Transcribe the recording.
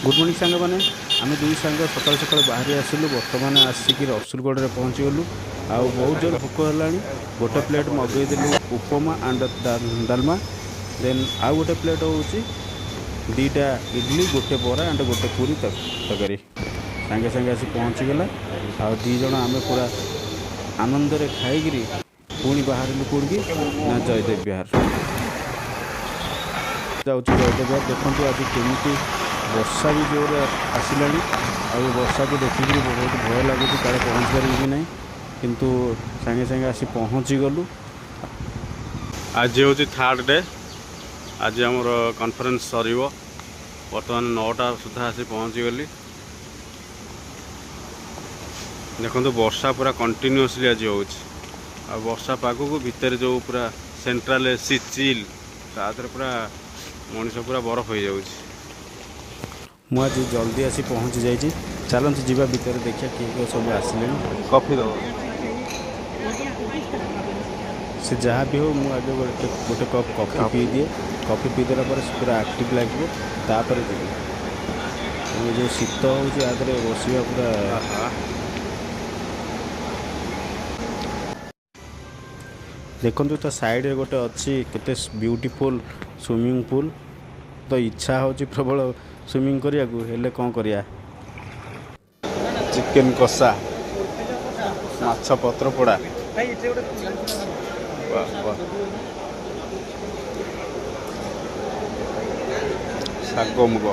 Good morning सांग मैंने आम दुई सांग सकाल सकाल बाहरी आसलु बर्तमान आसिक रसुलगढ़ में पहुँचीगलु आ बहुत जोर भोक है गोटे प्लेट मगईदेलु उपमा एंड डालमा देन आउ गोटे प्लेट हूँ दीटा इडली गोटे बरा एंड गोटे पूरी तरकारी सांगे सांगे आसी पहुँचीगला आ दीज आम पूरा आनंद खाई पुणी बाहर कौन की ना जयदेव बिहार जाऊँ जयदेव बिहार देखो आज केमी वर्षा भी जोर आसला वर्षा को देखिक बहुत भय लगुच काले पहुँच पारि कि ना किंतु सांगे सांगे आसी पहुँची गलु। आज हूँ थर्ड डे आज आमर कॉन्फ्रेंस सर बर्तमान 9टा सुधा आसी पहुँची गली देखो वर्षा पूरा कंटिन्यूअसली आज हो वर्षा पाग को भितर जो पूरा सेंट्रल एसी चिल पूरा मनीष पूरा बरफ हो जाऊँ मुझे जल्दी आसी पहुँची जाइए चलते जीवा भितर देखिए किए सब आसिले कॉफी दो से जहाँ भी हो मुझे गोटे कप कॉफी पी दिए कॉफी पी देला पूरा एक्टिव लगे तापर जी जो शीत होदे बसवा पूरा देखो तो साइड रे गोटे अच्छी केते ब्यूटीफुल स्विमिंग पूल तो इच्छा हो प्रबल स्विमिंग करिया को हेले कौन करिया चिकेन कषा माछ पत्र पोड़ा शाग मुग